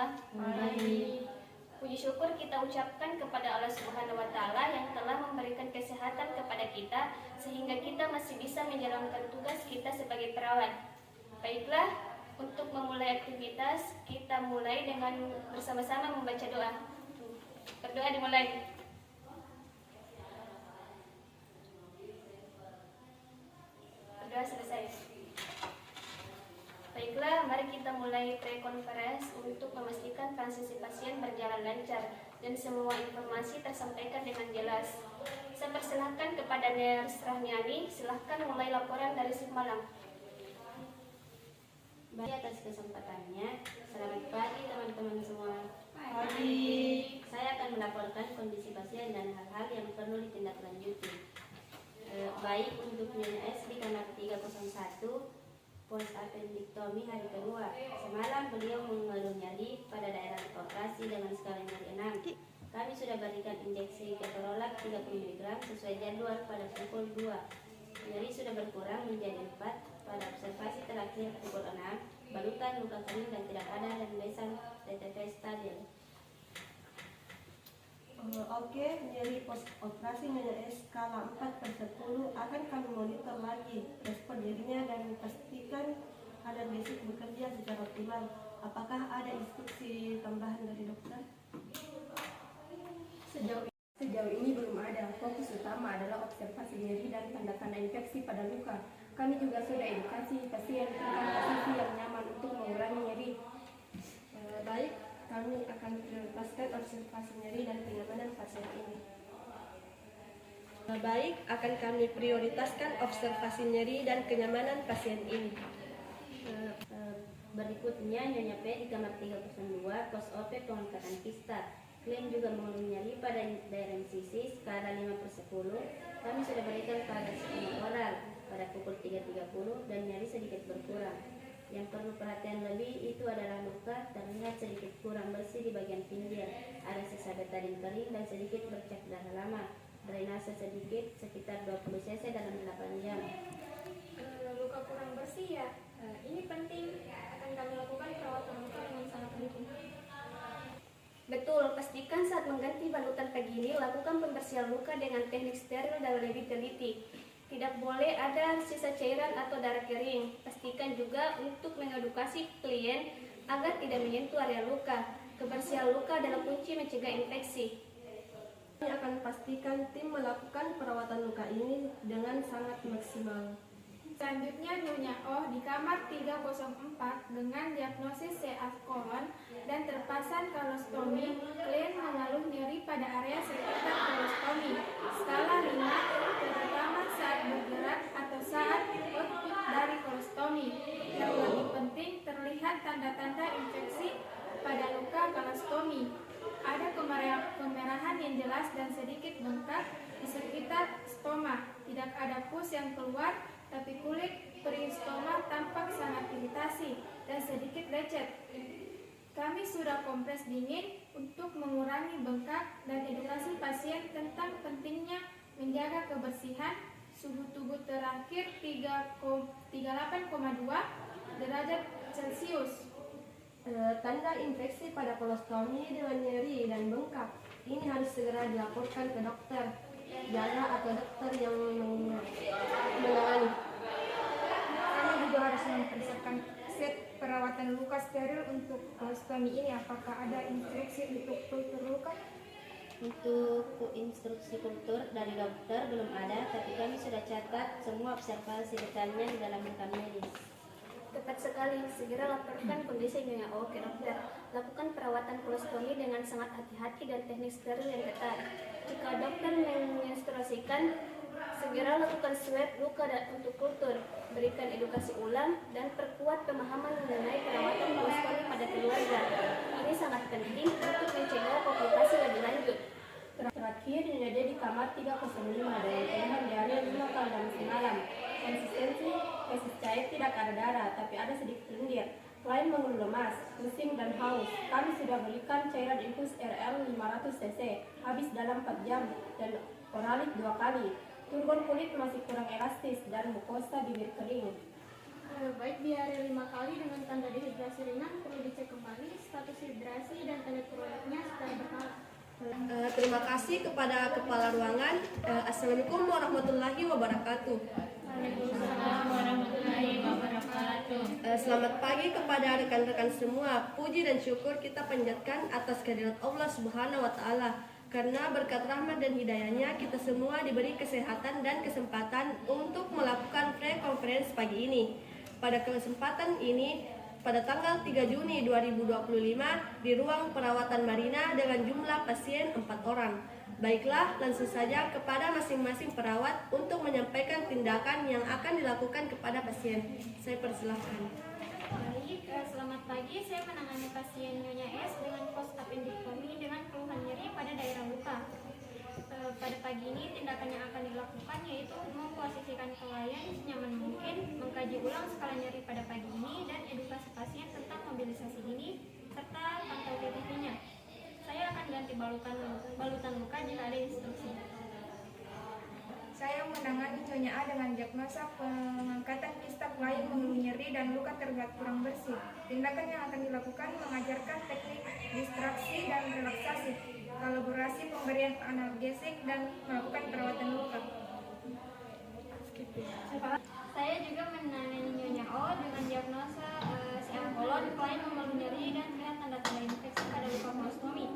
semua? Baik. Puji syukur kita ucapkan kepada Allah Subhanahu wa Ta'ala yang telah memberikan kesehatan kepada kita sehingga kita masih bisa menjalankan tugas kita sebagai perawat. Baiklah, untuk memulai aktivitas kita mulai dengan bersama-sama membaca doa. Berdoa dimulai. Berdoa selesai. Baiklah, mari kita mulai pre-conference untuk memastikan transisi pasien berjalan lancar dan semua informasi tersampaikan dengan jelas. Saya persilahkan kepada Nurse Rahmiani, silahkan mulai laporan dari shift malam. Baik, atas kesempatannya. Selamat pagi teman-teman semua. Pagi. Saya akan melaporkan kondisi pasien dan hal-hal yang perlu ditindaklanjuti. Baik untuk Nyonya S di kamar 301. Post appendiktomi hari kedua. Semalam beliau mengeluh nyeri pada daerah operasi dengan skala nyeri 6. Kami sudah berikan injeksi ketorolak 30 mg sesuai jadwal pada pukul 2. Nyeri sudah berkurang menjadi 4 pada observasi terakhir pukul 6. Balutan luka kening dan tidak ada dan besan TTP stabil. Oke, nyeri post operasi Nyonya S skala 4/10 akan kami monitor lagi respon nyerinya dan pastikan analgesik bekerja secara optimal. Apakah ada instruksi tambahan dari dokter? Sejauh ini belum ada. Fokus utama adalah observasi nyeri dan tanda-tanda infeksi pada luka. Kami juga sudah edukasi pasien tentang posisi yang nyaman untuk mengurangi nyeri. Baik, kami akan prioritaskan observasi nyeri dan kenyamanan pasien ini. Baik, akan kami prioritaskan observasi nyeri dan kenyamanan pasien ini. Berikutnya Nyonya P di kamar 302 pos OP pengangkatan kista. Klaim juga mengeluh nyeri pada daerah incisi skala 5/10. Kami sudah berikan paracetamol oral pada pukul 3.30 dan nyeri sedikit berkurang. Yang perlu perhatian lebih itu adalah luka terlihat sedikit kurang bersih di bagian pinggir, ada sisa betadin kering dan sedikit bercak darah lama. Drainase sedikit sekitar 20 cc dalam 8 jam. Luka kurang bersih ya, ini penting, akan kami lakukan perawatan luka dengan sangat teliti. Betul, pastikan saat mengganti balutan pagi ini lakukan pembersihan luka dengan teknik steril dan lebih teliti. Tidak boleh ada sisa cairan atau darah kering. Pastikan juga untuk mengedukasi klien agar tidak menyentuh area luka. Kebersihan luka adalah kunci mencegah infeksi. Kami akan pastikan tim melakukan perawatan luka ini dengan sangat maksimal. Selanjutnya Nyonya O di kamar 304 dengan diagnosis CA kolon dan terpasang kolostomi. Klien mengeluh nyeri pada area sekitar kolostomi skala 5, terutama saat bergerak atau saat output dari kolostomi. Yang lebih penting terlihat tanda-tanda infeksi pada luka kolostomi. Ada kemerahan yang jelas dan sedikit bengkak di sekitar stoma. Tidak ada pus yang keluar, tapi kulit peristoma tampak sangat iritasi dan sedikit lecet. Kami sudah kompres dingin untuk mengurangi bengkak dan edukasi pasien tentang pentingnya menjaga kebersihan. Suhu tubuh terakhir 38,2 derajat Celcius. Tanda infeksi pada kolostomi dengan nyeri dan bengkak ini harus segera dilaporkan ke dokter jaga atau dokter yang menangani. Kami juga harus mempersiapkan set perawatan luka steril untuk kolostomi ini. Apakah ada instruksi untuk kultur luka? Untuk instruksi kultur dari dokter belum ada, tapi kami sudah catat semua observasi detailnya di dalam rekam medis. Tepat sekali, segera laporkan kondisi Nyonya O ke dokter. Lakukan perawatan kolostomi dengan sangat hati-hati dan teknik steril yang ketat. Jika dokter menginstruksikan, segera lakukan swab luka untuk kultur. Berikan edukasi ulang dan perkuat pemahaman mengenai perawatan kolostomi pada keluarga. Ini sangat penting untuk mencegah komplikasi lebih lanjut. Terakhir, Nyonya D di kamar 305 dengan keluhan diare 5 kali dalam semalam. Konsistensi fesis cair tidak ada darah, tapi ada sedikit lendir. Klien mengeluh lemas, pusing dan haus. Kami sudah berikan cairan infus RL 500 cc, habis dalam 4 jam, dan oralit 2 kali. Turgon kulit masih kurang elastis dan mukosa bibir kering. Baik, diare 5 kali dengan tanda dehidrasi ringan perlu dicek kembali. status hidrasi dan elektroliknya secara berkala. Terima kasih kepada Kepala Ruangan. Assalamualaikum warahmatullahi wabarakatuh. Waalaikumsalam warahmatullahi wabarakatuh. Selamat pagi kepada rekan-rekan semua. Puji dan syukur kita panjatkan atas kehadirat Allah Subhanahu wa Ta'ala. Karena berkat rahmat dan hidayahnya kita semua diberi kesehatan dan kesempatan untuk melakukan pre-conference pagi ini. Pada kesempatan ini, pada tanggal 3 Juni 2025 di ruang perawatan Marina dengan jumlah pasien 4 orang. Baiklah, langsung saja kepada masing-masing perawat untuk menyampaikan tindakan yang akan dilakukan kepada pasien. Saya persilahkan. Baik, selamat pagi. Saya menangani pasien Nyonya S dengan post appendektomi dengan keluhan nyeri pada daerah luka. Pada pagi ini tindakan yang akan dilakukan yaitu memposisikan klien senyaman mungkin, mengkaji ulang skala nyeri pada pagi ini, dan edukasi pasien tentang mobilisasi dini serta pantau TTP-nya. Saya akan ganti balutan luka jika ada instruksi. Saya menangani Nyonya A dengan diagnosa pengangkatan kista klien mengeluh nyeri dan luka terlihat kurang bersih. Tindakan yang akan dilakukan mengajarkan teknik distraksi dan relaksasi, kolaborasi pemberian analgesik, dan melakukan perawatan luka. Saya juga menangani Nyonya O dengan diagnosa siang kolon, klien mengeluh nyeri dan terlihat tanda-tanda infeksi pada luka kolostomi.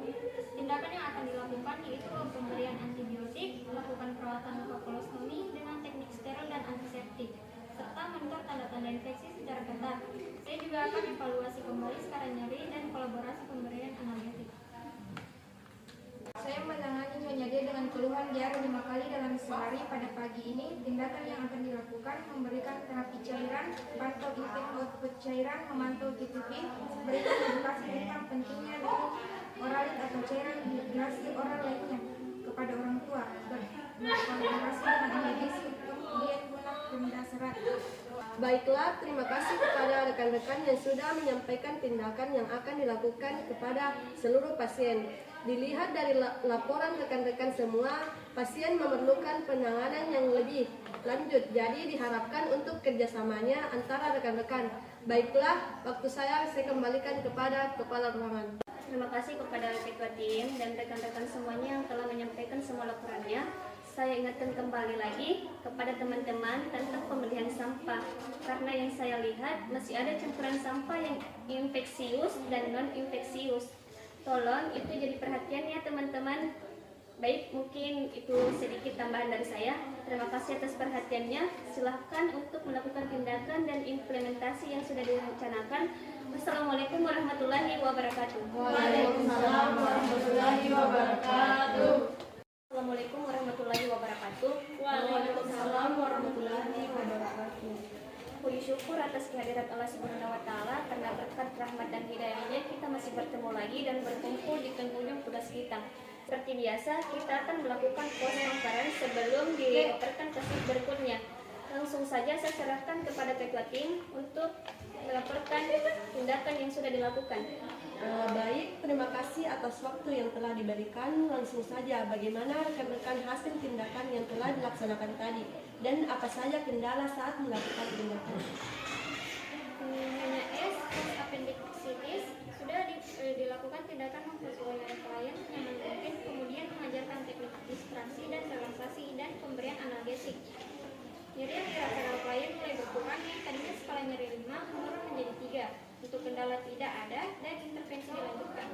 Tindakan yang akan dilakukan yaitu pemberian antibiotik, melakukan perawatan luka kolostomi dengan teknik steril dan antiseptik, serta monitor tanda-tanda infeksi secara ketat. Saya juga akan evaluasi kembali skala nyeri dan kolaborasi pemberian analgetik. Saya menangani Nyonya D dengan keluhan diare 5 kali dalam sehari pada pagi ini. Tindakan yang akan dilakukan memberikan terapi cairan, pantau intake output cairan, memantau TTP, berikan edukasi tentang pentingnya minum oralit atau cairan dehidrasi oral lainnya kepada orang tua, berkolaborasi dengan medis untuk diet guna rendah serat. Baiklah, terima kasih kepada rekan-rekan yang sudah menyampaikan tindakan yang akan dilakukan kepada seluruh pasien. Dilihat dari laporan rekan-rekan semua, pasien memerlukan penanganan yang lebih lanjut, jadi diharapkan untuk kerjasamanya antara rekan-rekan. Baiklah, waktu saya kembalikan kepada Kepala Ruangan. Terima kasih kepada ketua tim dan rekan-rekan semuanya yang telah menyampaikan semua laporannya. Saya ingatkan kembali lagi kepada teman-teman tentang pembelian sampah, karena yang saya lihat masih ada campuran sampah yang infeksius dan non-infeksius. Tolong itu jadi perhatian ya teman-teman. Baik, mungkin itu sedikit tambahan dari saya. Terima kasih atas perhatiannya. Silahkan untuk melakukan tindakan dan implementasi yang sudah direncanakan. Wassalamualaikum warahmatullahi wabarakatuh. Waalaikumsalam warahmatullahi wabarakatuh. Assalamualaikum warahmatullahi wabarakatuh. Waalaikumsalam warahmatullahi wabarakatuh. Puji syukur atas kehadirat Allah Subhanahu wa Ta'ala, karena berkat rahmat dan hidayahnya kita masih bertemu lagi dan berkumpul di penghujung tugas kita. Seperti biasa, kita akan melakukan post conference sebelum dioperasikan ke shift berikutnya. Langsung saja saya serahkan kepada ketua tim untuk melaporkan tindakan yang sudah dilakukan. Baik, terima kasih atas waktu yang telah diberikan. Langsung saja, bagaimana rekan-rekan hasil tindakan yang telah dilaksanakan tadi? Dan apa saja kendala saat melakukan tindakan? Nyonya S, post appendicitis, sudah dilakukan tindakan memposisikan klien senyaman mungkin, kemudian mengajarkan teknik distraksi dan relaksasi dan pemberian analgesik. Nyeri yang dirasakan klien mulai berkurang, yang tadinya skala nyeri 5 menurun menjadi 3. Untuk kendala tidak ada dan intervensi dilanjutkan.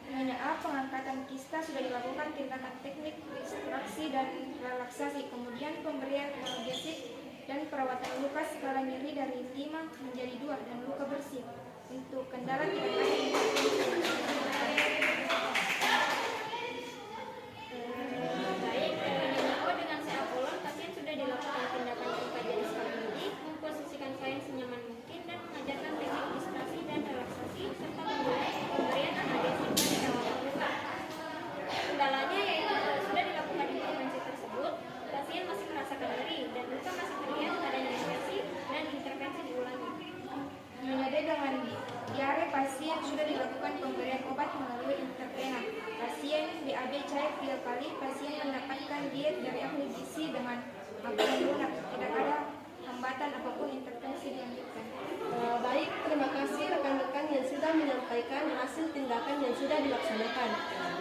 Nyonya A, pengangkatan kista sudah dilakukan tindakan teknik distraksi dan relaksasi, kemudian pemberian analgesik dan perawatan luka skala nyeri dari 5 menjadi 2 dan luka bersih. Untuk kendala tidak ada. Baik, Nyonya O dengan CA kolon, pasien sudah dilakukan tindakan pengkajian skala nyeri, memposisikan klien senyaman mungkin dan mengajarkan teknik distraksi dan relaksasi serta pemberian analgesik dan perawatan luka. Kendalanya yaitu sudah dilakukan intervensi tersebut, pasien masih merasakan nyeri dan luka masih terlihat adanya infeksi dan intervensi diulangi. Nyonya D dengan diare, pasien sudah dilakukan pemberian obat melalui intervena. Pasien BAB cair 3 kali, pasien mendapatkan diet dari ahli gizi dengan makanan lunak. Tidak ada hambatan apapun, intervensi dilanjutkan. Baik, terima kasih rekan-rekan yang sudah menyampaikan tindakan yang sudah dilaksanakan.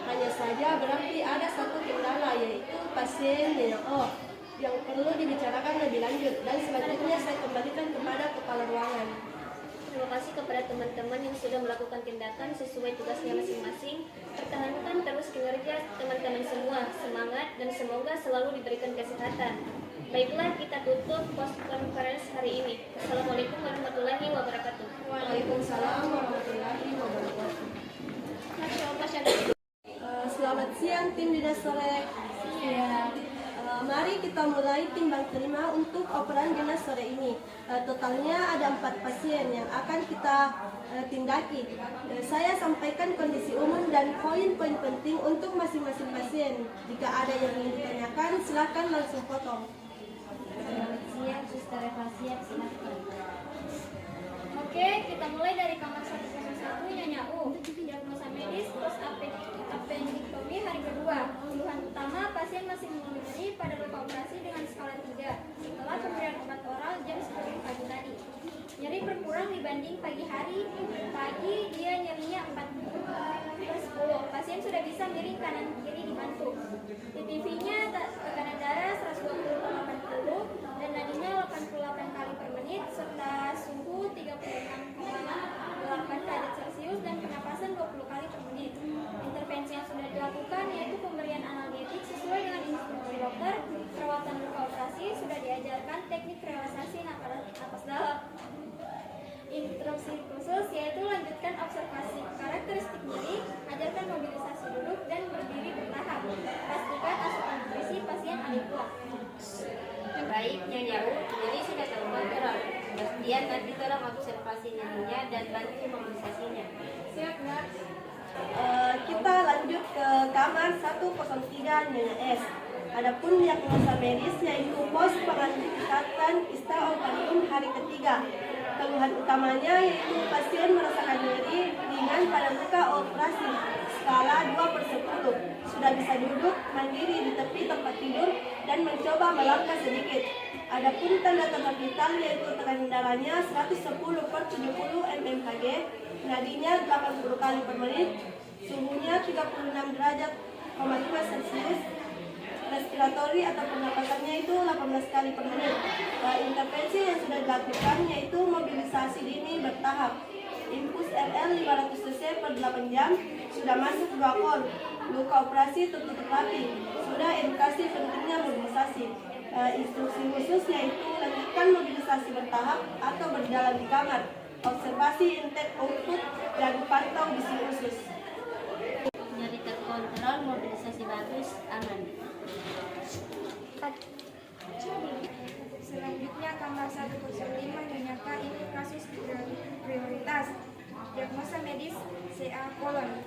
Hanya saja berarti ada satu kendala, yaitu pasien nyonya O yang perlu dibicarakan lebih lanjut, dan selanjutnya saya kembalikan kepada kepala ruangan. Terima kasih kepada teman-teman yang sudah melakukan tindakan sesuai tugasnya masing-masing. Pertahankan terus kinerja teman-teman semua. Semangat dan semoga selalu diberikan kesehatan. Baiklah, kita tutup post conference hari ini. Assalamualaikum warahmatullahi wabarakatuh. Waalaikumsalam warahmatullahi wabarakatuh. Selamat siang tim Dinas Sore. Mari kita mulai timbang terima untuk operan dinas sore ini. Totalnya ada 4 pasien yang akan kita tindaki. Saya sampaikan kondisi umum dan poin-poin penting untuk masing-masing pasien. Jika ada yang ingin ditanyakan, silakan langsung potong. Siap, Suster Eva, siap, silakan. Oke, kita mulai dari kamar 101 Nyonya U. Diagnosa medis post appendektomi hari kedua. Keluhan utama, pasien masih mengalami nyeri pada luka operasi dengan skala 3 setelah pemberian obat oral jam 10 pagi tadi. Nyeri berkurang dibanding pagi hari. Pagi dia nyerinya 4/10. Pasien sudah bisa miring kanan kiri dibantu. TTV-nya tekanan darah 120/80 dan nadinya 88 kali per menit serta suhu 36,8 derajat Celcius dan pernapasan 20 kali per menit. Intervensi yang sudah dilakukan yaitu pemberian analgetik sesuai dengan instruksi dokter, perawatan luka operasi, sudah diajarkan teknik relaksasi napas dalam. Instruksi khusus yaitu lanjutkan observasi karakteristik nyeri, ajarkan mobilisasi duduk dan berdiri bertahap. Pastikan asupan nutrisi pasien alikuat. Baik, Nyonya U, nyeri sudah terkontrol. Kemudian nanti tolong observasi nyerinya dan bantu mobilisasinya. Siap, Nak. Kita lanjut ke kamar 103 Nyonya S. Adapun diagnosa medis yaitu pos pengantikatan istaovarium hari ketiga. Keluhan utamanya yaitu pasien merasakan nyeri ringan pada luka operasi skala 2/10. Sudah bisa duduk mandiri di tepi tempat tidur dan mencoba melangkah sedikit. Adapun tanda-tanda vital yaitu tekanan darahnya 110/70 mmHg, nadinya 80 kali per menit, suhunya 36 derajat 5 Celcius, respiratori atau pernapasannya itu 18 kali per menit. Intervensi yang sudah dilakukan yaitu mobilisasi dini bertahap. Infus RL 500 cc per 8 jam, sudah masuk 2 kol. Luka operasi tertutup rapi. Sudah edukasi pentingnya mobilisasi. Instruksi khusus yaitu lanjutkan mobilisasi bertahap atau berjalan di kamar. Observasi intake output dan pantau bisi khusus. Nyeri terkontrol, mobilisasi bagus, aman. Selanjutnya kamar 105 Nyonya K, ini kasus prioritas. Diagnosa medis CA kolon.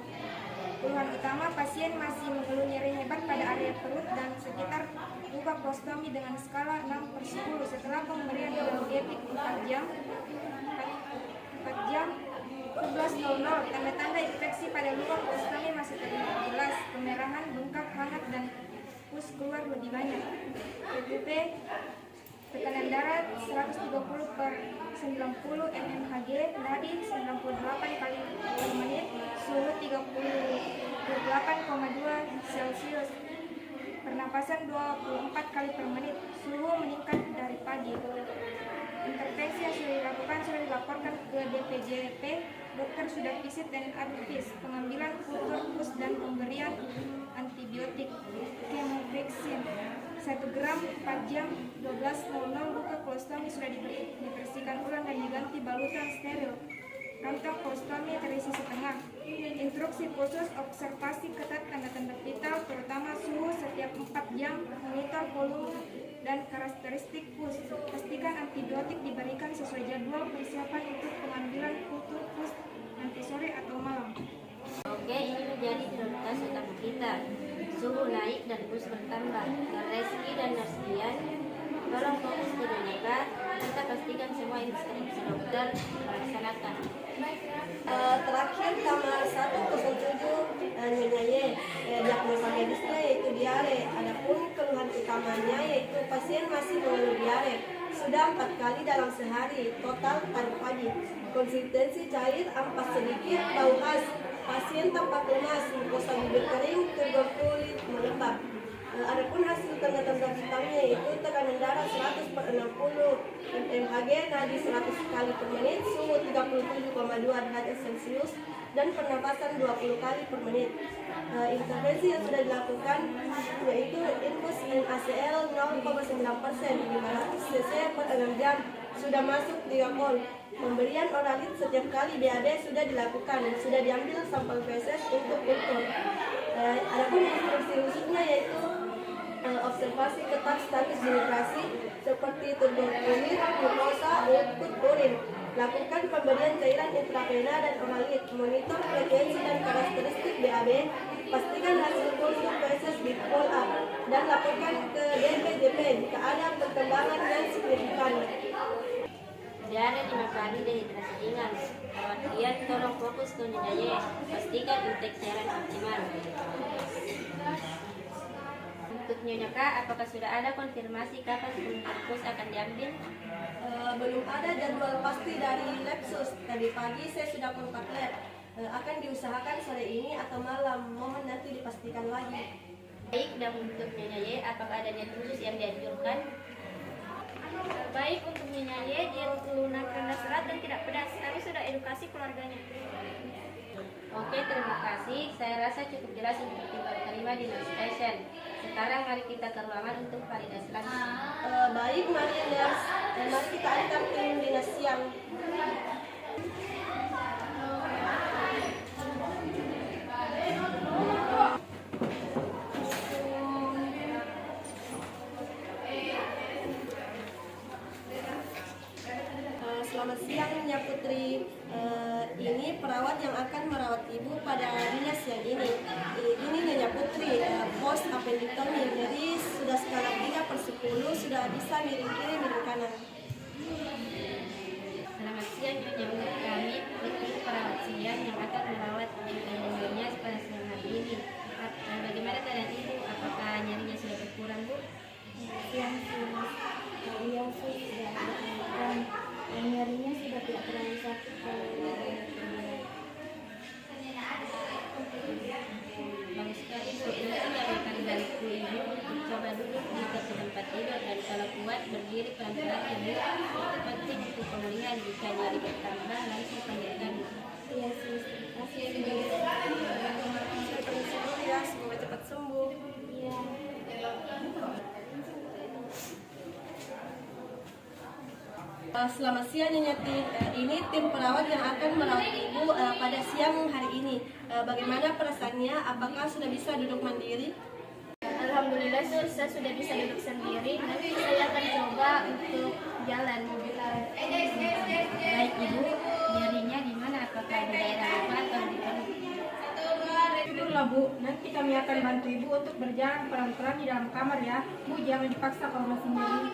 Keluhan utama, pasien masih mengeluh nyeri hebat pada area perut dan sekitar luka kolostomi dengan skala 6/10 setelah pemberian analgetik 4 jam 11.00. Tanda-tanda infeksi pada luka kolostomi masih terlihat jelas, kemerahan, bengkak, hangat, dan pus keluar lebih banyak. TTP tekanan darah 130/90 mmHg, nadi 98 kali per menit, suhu 38,2 Celcius, pernapasan 24 kali per menit, suhu meningkat dari pagi. Intervensi yang sudah dilakukan sudah dilaporkan ke DPJP, dokter sudah visit dan advis, pengambilan kultur pus dan pemberian antibiotik. Chemovexin 1 gram 4 jam 12.00. Luka kolostomi sudah dibersihkan ulang dan diganti balutan steril. Kantong kolostomi terisi setengah. Instruksi khusus, observasi ketat tanda-tanda vital terutama suhu setiap 4 jam, monitor volume dan karakteristik pus. Pastikan antibiotik diberikan sesuai jadwal. Persiapan untuk pengambilan kultur pus nanti sore atau malam. Oke, ini menjadi prioritas utama kita. Suhu naik dan pus bertambah. Reski dan Narsian, tolong fokus ke Nyonya. Kita pastikan semua instruksi dokter melaksanakan. Terakhir kamar 107 Nyonya Y. Diagnosa medisnya yaitu diare. Adapun keluhan utamanya yaitu pasien masih mengeluh diare. Sudah 4 kali dalam sehari, total tadi pagi. Konsistensi cair, ampas sedikit, bau khas. pasien tampak lemas, mukosa bibir kering, turgor kulit melembab. Adapun hasil tanda-tanda hitamnya yaitu tekanan darah 100/60, mmHg nadi 100 kali per menit, suhu 37,2 derajat Celcius, dan pernapasan 20 kali per menit. Intervensi yang sudah dilakukan yaitu infus NaCl 0,9%, 500 cc per 6 jam, sudah masuk 3 kol. Pemberian oralit setiap kali BAB sudah dilakukan, sudah diambil sampel feses untuk ukur. Adapun instruksi khususnya yaitu observasi ketat status dehidrasi seperti turgor kulit, mukosa, output urin. Lakukan pemberian cairan intravena dan oralit, monitor frekuensi dan karakteristik BAB, pastikan hasil kultur feses di follow up, dan laporkan ke DPJP jika ada perkembangan yang signifikan. Diare 5 kali dehidrasi ringan. Rawat diet tolong fokus ke Nyonya Y. Pastikan intake cairan optimal. Untuk Nyonya K, apakah sudah ada konfirmasi kapan infus akan diambil? Belum ada jadwal pasti dari Labsus. Tadi pagi saya sudah kontak lab. Akan diusahakan sore ini atau malam. Mohon nanti dipastikan lagi. Baik, dan untuk Nyonya Y, apakah ada diet khusus yang dianjurkan? Baik, untuk Nyonya Y, diet lunak rendah serat dan tidak pedas. Kami sudah edukasi keluarganya. Oke, terima kasih. Saya rasa cukup jelas untuk tim baru terima di next session. Sekarang mari kita ke ruangan untuk validasi lagi. Baik, mari kita antar tim dinas siang. Selamat siang Nyonya Putri. Ini perawat yang akan merawat ibu pada dinas yang ini. Ini Nyonya Putri, post appendectomy, jadi sudah skala 3/10, sudah bisa miring kiri miring kanan. Selamat siang Nyonya, kami Putri perawat siang yang akan merawat Nyonya pada siang hari ini. Bagaimana keadaan ibu? Apakah nyerinya sudah berkurang, Bu? Yang sudah dan nyerinya sudah tidak terlalu sakit. Bagus sekali, Bu. Nanti yang akan bantu ibu coba duduk di kursi tempat tidur, dan kalau kuat berdiri pelan-pelan ibu. Itu penting untuk pemulihan. Jika nyeri bertambah langsung panggil kami. Iya sih, kasih Ya, semoga cepat sembuh. Iya. Selamat siang Nyonya Tim. Ini tim perawat yang akan merawat ibu pada siang hari ini. Bagaimana perasaannya? Apakah sudah bisa duduk mandiri? Alhamdulillah saya sudah bisa duduk sendiri. Nanti saya akan coba untuk jalan. Baik ibu, nyerinya di mana? Apakah di daerah lupa atau di perut? Tidurlah Bu, nanti kami akan bantu Ibu untuk berjalan pelan-pelan di dalam kamar ya. Bu, jangan dipaksa kalau masih nyeri.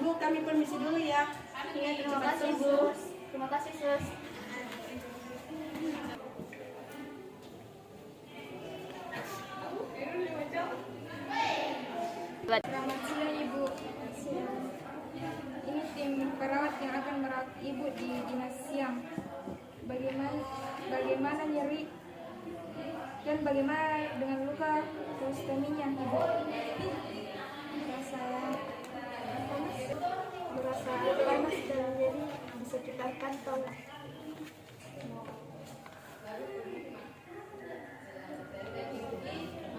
Ibu, kami permisi dulu ya. Iya, terima Cepat kasih sembuh. Sus. Terima kasih Sus. Selamat siang Ibu. Ini tim perawat yang akan merawat Ibu di dinas siang. Bagaimana nyeri dan bagaimana dengan luka kolostominya Ibu? Merasa panas dan nyeri di sekitar kantong.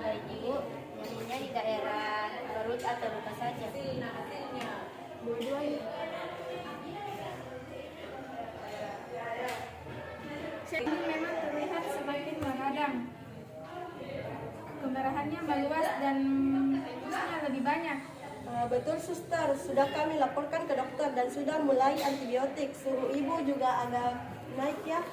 Baik ibu, nyerinya di daerah perut atau luka saja? Dua-duanya. Ini memang terlihat semakin meradang. Kemerahannya meluas dan infusnya lebih banyak. Betul suster, sudah kami laporkan ke dokter dan sudah mulai antibiotik. Suhu ibu juga agak naik ya.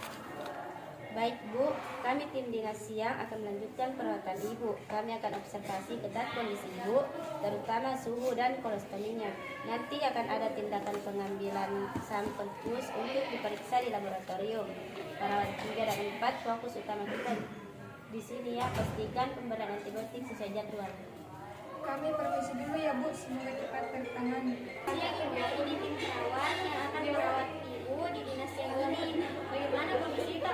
Baik Bu, kami tim dinas siang akan melanjutkan perawatan Ibu. Kami akan observasi ketat kondisi Ibu, terutama suhu dan kolostominya. Nanti akan ada tindakan pengambilan sampel pus untuk diperiksa di laboratorium. Perawat 3 dan 4 fokus utama kita di sini ya, pastikan pemberian antibiotik sesuai jadwal. Kami permisi dulu ya Bu, semoga cepat tertangani. Saya Ibu, ini tim perawat yang akan merawat Ibu di dinas yang ini. Bagaimana kondisi kita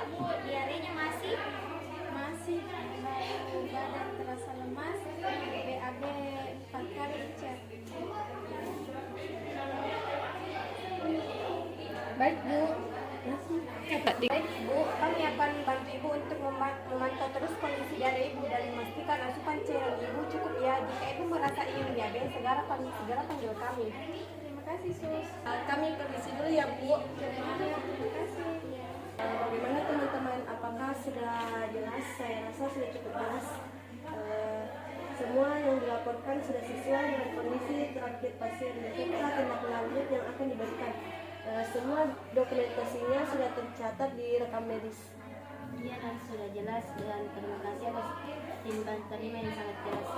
Baik Bu, kami akan bantu Ibu untuk memantau terus kondisi dari Ibu dan memastikan asupan cairan Ibu cukup ya. Jika Ibu merasa ingin diabetes, segera panggil kami. Terima kasih Sus. Kami permisi dulu ya Bu. Terima kasih. Bagaimana teman-teman? Apakah sudah jelas? Saya rasa sudah cukup jelas. Semua yang dilaporkan sudah sesuai dengan kondisi terakhir pasien dan serta tindak lanjut yang akan diberikan. Semua dokumentasinya sudah tercatat di rekam medis. Iya, dan sudah jelas, dan terima kasih atas tindakan terima yang sangat jelas.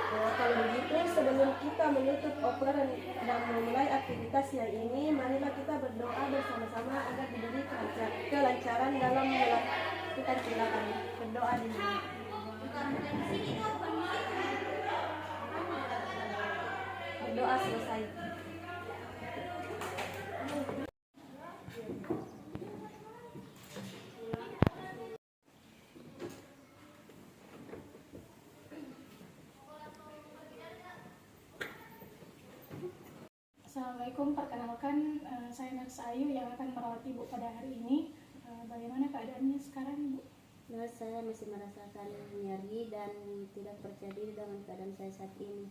Kalau begitu, sebelum kita menutup operan dan memulai aktivitas yang ini, marilah kita berdoa bersama-sama agar diberi kelancaran dalam melakukan tindakan. Berdoa dimulai. Berdoa selesai. Assalamualaikum, perkenalkan saya Nurse Ayu yang akan merawat Ibu pada hari ini. Bagaimana keadaannya sekarang Ibu? Nah, saya masih merasakan nyeri dan tidak percaya diri dengan keadaan saya saat ini.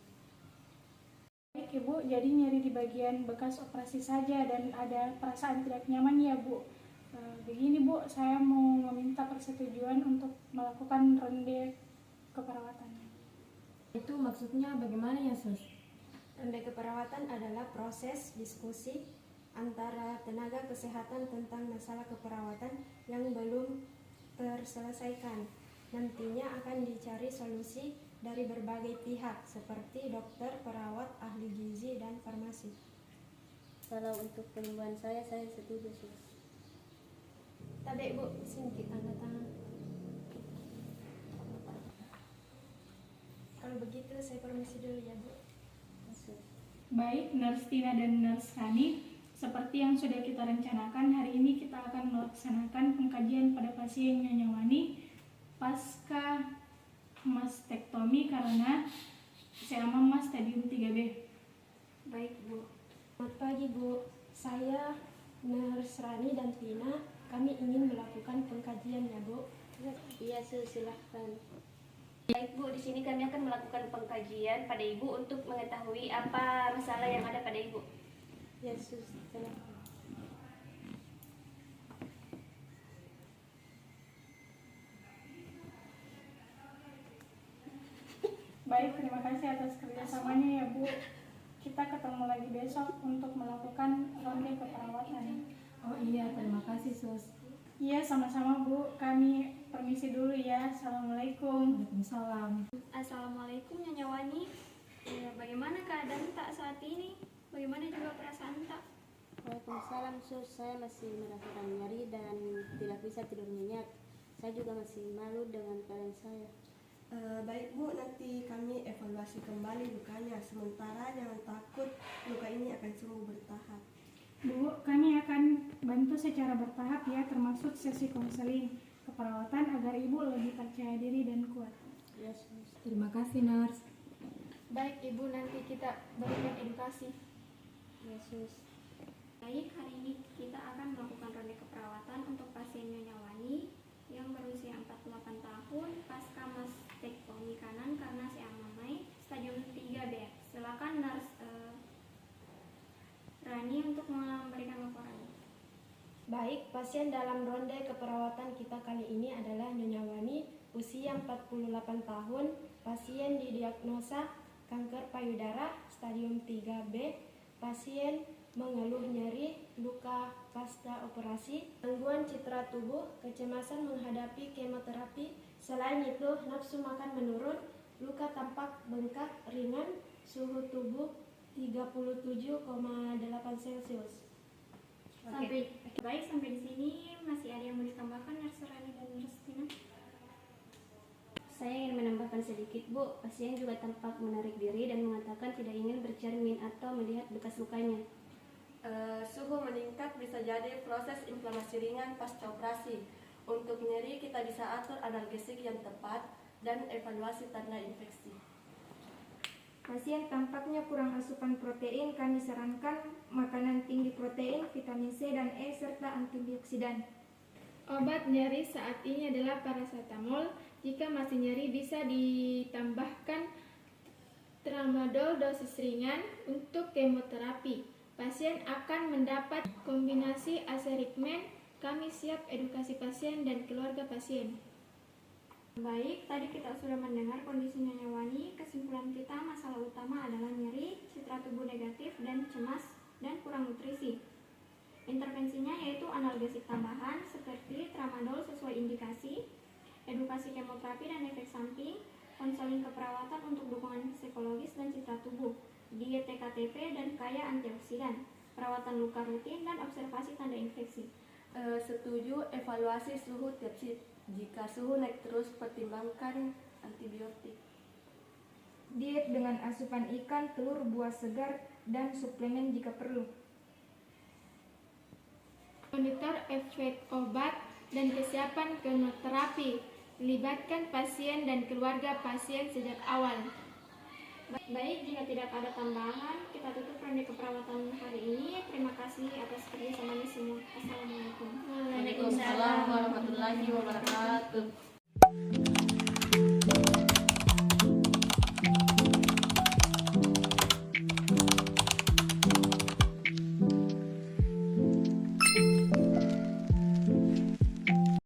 Baik Ibu, jadi nyeri di bagian bekas operasi saja dan ada perasaan tidak nyaman ya Bu. Begini Bu, saya mau meminta persetujuan untuk melakukan ronde keperawatan. Itu maksudnya bagaimana ya Sus? Ronde keperawatan adalah proses diskusi antara tenaga kesehatan tentang masalah keperawatan yang belum terselesaikan. Nantinya akan dicari solusi dari berbagai pihak seperti dokter, perawat, ahli gizi, dan farmasi. Kalau untuk penyembuhan saya setuju Sus. Tadi Bu, sini tanda tangan. Kalau begitu saya permisi dulu ya Bu. Baik, Nurse Tina dan Nurse Rani, seperti yang sudah kita rencanakan, hari ini kita akan melaksanakan pengkajian pada pasien Nyonya Wani pasca mastektomi karena seamama stadium 3B. Baik Bu. Selamat pagi Bu. Saya Nurse Rani dan Tina. Kami ingin melakukan pengkajian ya Bu. Iya Sus, silahkan. Baik Bu, di sini kami akan melakukan pengkajian pada Ibu untuk mengetahui apa masalah yang ada pada Ibu. Ya Sus, silahkan. Baik, terima kasih atas kerjasamanya ya Bu. Kita ketemu lagi besok untuk melakukan ronde keperawatan. Oh iya, terima kasih Sus. Iya, sama-sama Bu. Kami permisi dulu ya. Assalamualaikum. Waalaikumsalam. Assalamualaikum Nyonya Wani. Bagaimana keadaan Tak saat ini? Bagaimana juga perasaan Tak? Waalaikumsalam Sus, saya masih merasakan nyeri dan tidak bisa tidur nyenyak. Saya juga masih malu dengan keadaan saya. Baik Bu, nanti kami evaluasi kembali lukanya. Sementara jangan takut, luka ini akan sembuh bertahap. Bu, kami akan bantu secara bertahap ya, termasuk sesi konseling keperawatan agar Ibu lebih percaya diri dan kuat. Ya Sus. Terima kasih Nurse. Baik Ibu, nanti kita berikan edukasi. Ya Sus. Baik, hari ini kita akan melakukan ronde keperawatan untuk pasien Nyonya Wani yang berusia 48 tahun pasca mastektomi kanan karena seamamai stadium 3B. Silakan Nurse Rani untuk memberikan laporan. Baik, pasien dalam ronde keperawatan kita kali ini adalah Nyonya Wani, usia 48 tahun, pasien didiagnosa kanker payudara stadium 3B, pasien mengeluh nyeri, luka pasca operasi, gangguan citra tubuh, kecemasan menghadapi kemoterapi, selain itu nafsu makan menurun, luka tampak bengkak ringan, suhu tubuh 37,8 Celcius. Baik, sampai di sini masih ada yang mau ditambahkan Nurse Rani dan Nurse Tina? Saya ingin menambahkan sedikit Bu, pasien juga tampak menarik diri dan mengatakan tidak ingin bercermin atau melihat bekas lukanya. Suhu meningkat bisa jadi proses inflamasi ringan pasca operasi. Untuk nyeri kita bisa atur analgesik yang tepat dan evaluasi tanda infeksi. Pasien tampaknya kurang asupan protein, kami sarankan makanan tinggi protein, vitamin C dan E, serta antioksidan. Obat nyeri saat ini adalah paracetamol. Jika masih nyeri bisa ditambahkan tramadol dosis ringan. Untuk kemoterapi, pasien akan mendapat kombinasi aserikmen. Kami siap edukasi pasien dan keluarga pasien. Baik, tadi kita sudah mendengar kondisi Nyonya Wani. Kesimpulan kita, masalah utama adalah nyeri, citra tubuh negatif, dan cemas, dan kurang nutrisi. Intervensinya yaitu analgesik tambahan seperti tramadol sesuai indikasi, edukasi kemoterapi dan efek samping, konseling keperawatan untuk dukungan psikologis dan citra tubuh, diet TKTP dan kaya antioksidan, perawatan luka rutin, dan observasi tanda infeksi. Setuju, evaluasi suhu tiap shift. Jika suhu naik terus, pertimbangkan antibiotik. Diet dengan asupan ikan, telur, buah segar, dan suplemen jika perlu. Monitor efek obat dan kesiapan kemoterapi. Libatkan pasien dan keluarga pasien sejak awal. Baik, jika tidak ada tambahan, kita tutup ronde keperawatan hari ini. Terima kasih atas kerjasamanya semua. Assalamualaikum. Waalaikumsalam warahmatullahi wabarakatuh.